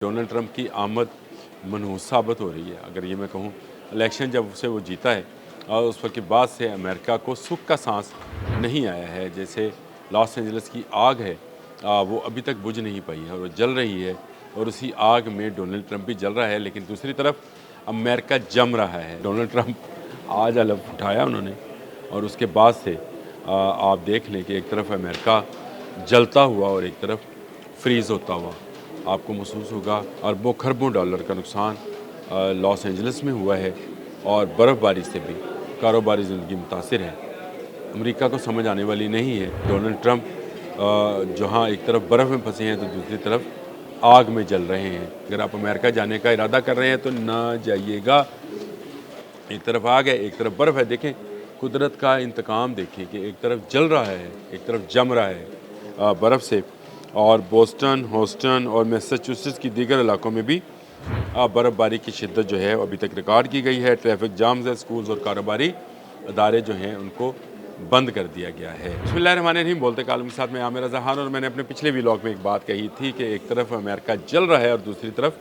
Donald Trump की आमद मनहूस साबित हो रही है। अगर ये मैं कहूँ, इलेक्शन जब से वो जीता है और उस वक्त के बाद से अमेरिका को सुख का सांस नहीं आया है। जैसे लॉस एंजलिस की आग है, वो अभी तक बुझ नहीं पाई है और वो जल रही है, और उसी आग में डोनाल्ड ट्रंप भी जल रहा है। लेकिन दूसरी तरफ अमेरिका जम रहा है। डोनाल्ड ट्रंप आज अलग उठाया उन्होंने, और उसके बाद से आप देख लें कि एक तरफ अमेरिका जलता हुआ और एक तरफ फ्रीज़ होता हुआ आपको महसूस होगा। अरबों खरबों डॉलर का नुकसान लॉस एंजलिस में हुआ है, और बर्फ़बारी से भी कारोबारी ज़िंदगी मुतासिर है। अमेरिका को समझ आने वाली नहीं है। डोनाल्ड ट्रंप जहाँ एक तरफ बर्फ़ में फंसे हैं तो दूसरी तरफ आग में जल रहे हैं। अगर आप अमेरिका जाने का इरादा कर रहे हैं तो ना जाइएगा। एक तरफ आग है, एक तरफ बर्फ़ है। देखें कुदरत का इंतकाम, देखें कि एक तरफ जल रहा है, एक तरफ जम रहा है बर्फ़ से। और बोस्टन, ह्यूस्टन और मैसाचुसेट्स की दीगर इलाकों में भी बर्फ़बारी की शिद्दत जो है अभी तक रिकॉर्ड की गई है। ट्रैफिक जाम्स है, स्कूल्स और कारोबारी अदारे जो हैं उनको बंद कर दिया गया है। बिस्मिल्लाहिर्रहमानिर्रहीम। बोलते कालम के साथ मैं आमिर रज़ा खान, और मैंने अपने पिछले व्लॉग में एक बात कही थी कि एक तरफ अमेरिका जल रहा है और दूसरी तरफ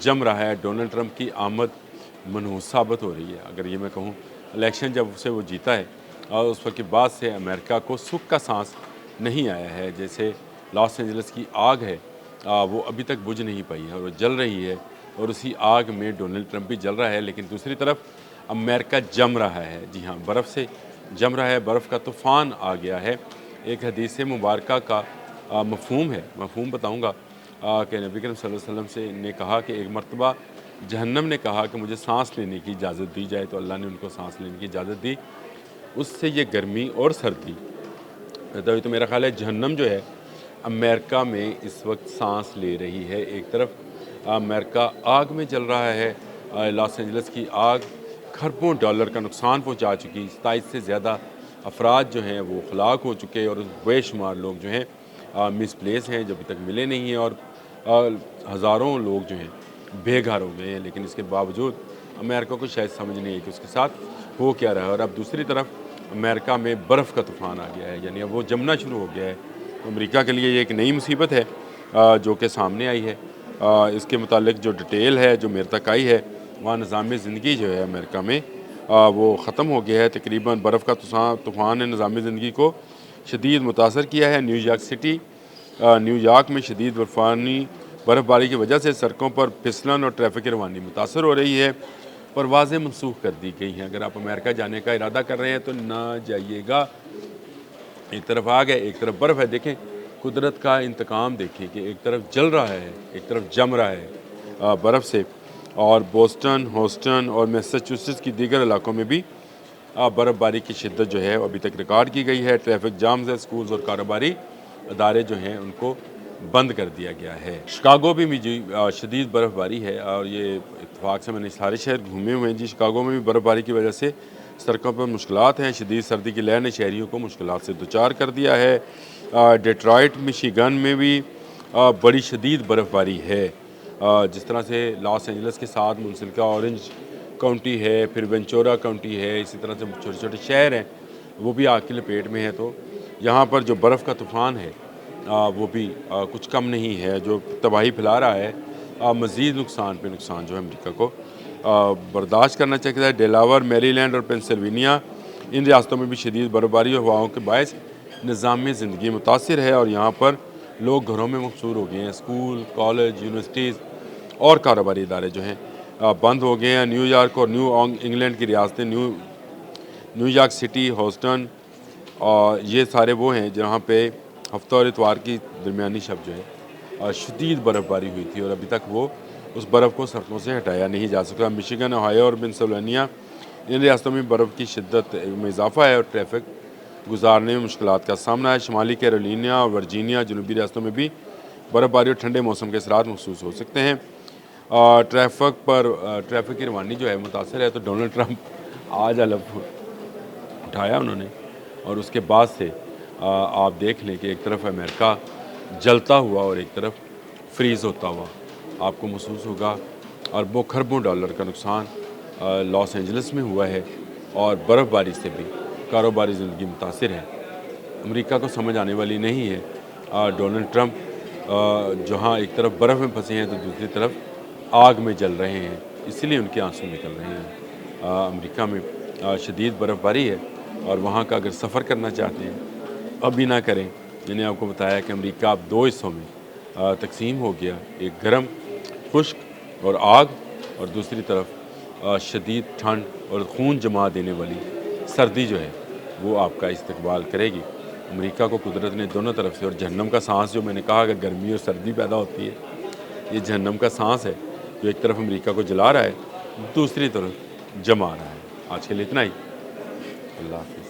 जम रहा है। डोनाल्ड ट्रंप की आमद मनहूस साबित हो रही है। अगर ये मैं कहूँ, इलेक्शन जब से वो जीता है और उस वक्त के बाद से अमेरिका को सुख का सांस नहीं आया है। जैसे लॉस एंजलिस की आग है, वो अभी तक बुझ नहीं पाई है और वो जल रही है, और उसी आग में डोनाल्ड ट्रंप भी जल रहा है। लेकिन दूसरी तरफ अमेरिका जम रहा है। जी हाँ, बर्फ़ से जम रहा है, बर्फ़ का तूफ़ान आ गया है। एक हदीस मुबारक का मफ़हूम है, मफ़हूम बताऊँगा कि नबी करीम सल्लल्लाहु अलैहि वसल्लम से ने कहा कि एक मरतबा जहन्नम ने कहा कि मुझे सांस लेने की इजाज़त दी जाए, तो अल्लाह ने उनको सांस लेने की इजाज़त दी। उससे ये गर्मी और सर्दी तो मेरा ख़्याल है जहन्नम जो है अमेरिका में इस वक्त सांस ले रही है। एक तरफ अमेरिका आग में जल रहा है। लॉस एंजलिस की आग खरबों डॉलर का नुकसान पहुंचा चुकी। 27 से ज़्यादा अफराद जो हैं वो हलाक हो चुके, और बेशुमार लोग जो हैं मिसप्लेस हैं, जो अभी तक मिले नहीं हैं, और हज़ारों लोग जो हैं बेघर हो गए हैं। लेकिन इसके बावजूद अमेरिका को शायद समझ नहीं है कि उसके साथ हो क्या रहा है। और अब दूसरी तरफ अमेरिका में बर्फ़ का तूफ़ान आ गया है, यानी अब वो जमना शुरू हो गया है। तो अमेरिका के लिए ये एक नई मुसीबत है जो कि सामने आई है। इसके मुतालिक जो डिटेल है जो मेरे तक आई है, वहाँ निज़ाम ज़िंदगी जो है अमेरिका में वो ख़त्म हो गया है। तकरीबन बर्फ़ का तूफ़ान ने निज़ाम ज़िंदगी को शदीद मुतासर किया है। न्यूयॉर्क सिटी, न्यूयॉर्क में शदीद बर्फ़बारी की वजह से सड़कों पर फिसलन और ट्रैफिक की रवानी मुतासर हो रही है। परवाज़ें मनसूख कर दी गई हैं। अगर आप अमेरिका जाने का इरादा कर रहे हैं तो ना जाइएगा। एक तरफ आग है, एक तरफ बर्फ़ है। देखें कुदरत का इंतकाम, देखें कि एक तरफ जल रहा है, एक तरफ जम रहा है बर्फ़ से। और बोस्टन, ह्यूस्टन और मैसाचुसेट्स की दीगर इलाकों में भी बर्फ़बारी की शिद्दत जो है अभी तक रिकॉर्ड की गई है। ट्रैफिक जाम्स है, स्कूल्स और कारोबारी अदारे जो हैं उनको बंद कर दिया गया है। शिकागो भी शदीद बर्फ़बारी है, और ये इत्तेफाक से मैंने सारे शहर घूमे हुए हैं जी। शिकागो में भी बर्फ़बारी की वजह से सड़कों पर मुश्किलात हैं। शदीद सर्दी की लहर ने शहरियों को मुश्किलात से दोचार कर दिया है। डेट्रॉइट, मिशिगन में भी बड़ी शदीद बर्फ़बारी है। जिस तरह से लॉस एंजलिस के साथ मुंसलिका ऑरेंज काउंटी है, फिर वेंचुरा काउंटी है, इसी तरह से छोटे छोटे शहर हैं वो भी आग की लपेट में है। तो यहाँ पर जो बर्फ़ का तूफ़ान है वो भी कुछ कम नहीं है, जो तबाही फैला रहा है। मज़ीद नुकसान पे नुकसान जो है अमेरिका को बर्दाश्त करना चाहिए। डेलावर, मैरीलैंड और पेंसिल्वेनिया, इन रियासतों में भी शदीद बर्फ़बारी और हवाओं के बायस निज़ाम ज़िंदगी मुतासिर है, और यहाँ पर लोग घरों में मकसूर हो गए हैं। स्कूल, कॉलेज, यूनिवर्सिटीज़ और कारोबारी इदारे जो हैं बंद हो गए हैं। न्यूयॉर्क और न्यू इंग्लैंड की रियासतें, न्यूयॉर्क सिटी, ह्यूस्टन, और ये सारे वो हैं जहाँ पे हफ्ता और इतवार की दरमियानी शब जो है शदीद बर्फ़बारी हुई थी, और अभी तक वो उस बर्फ़ को सड़कों से हटाया नहीं जा सका। मिशिगन, ओहायो और पेंसिल्वेनिया, इन रियासतों में बर्फ़ की शिद्दत में इजाफा है और ट्रैफिक गुजारने में मुश्किलात का सामना है। शुमाली कैरोलिना और वर्जीनिया, जनूबी रियासतों में भी बर्फ़बारी और ठंडे मौसम के असरात महसूस हो सकते हैं। ट्रैफिक की रवानी जो है मुतासर है। तो डोनाल्ड ट्रंप आज अलग उठाया उन्होंने, और उसके बाद से आप देख लें कि एक तरफ अमेरिका जलता हुआ और एक तरफ फ्रीज़ होता हुआ आपको महसूस होगा। अरबों खरबों डॉलर का नुकसान लॉस एंजलिस में हुआ है, और बर्फ़बारी से भी कारोबारी ज़िंदगी मुतासिर है। अमेरिका को समझ आने वाली नहीं है। डोनाल्ड ट्रंप جہاں ایک طرف برف میں پھنسے ہیں تو دوسری طرف آگ میں جل رہے ہیں، اسی لیے ان کے آنسو نکل رہے ہیں۔ امریکہ میں شدید برف باری ہے اور وہاں کا اگر سفر کرنا چاہتے ہیں ابھی نہ کریں۔ میں نے آپ کو بتایا کہ امریکہ اب 2 حصوں میں تقسیم ہو گیا، ایک گرم خشک اور آگ، اور دوسری طرف شدید ٹھنڈ اور خون جما دینے والی سردی جو ہے وہ آپ کا استقبال کرے گی۔ امریکہ کو قدرت نے دونوں طرف سے، اور جہنم کا سانس جو میں نے کہا کہ گرمی اور سردی پیدا ہوتی ہے، یہ جہنم کا سانس ہے جو ایک طرف امریکہ کو جلا رہا ہے، دوسری طرف جما رہا ہے۔ آج کے لیے اتنا ہی، اللہ حافظ۔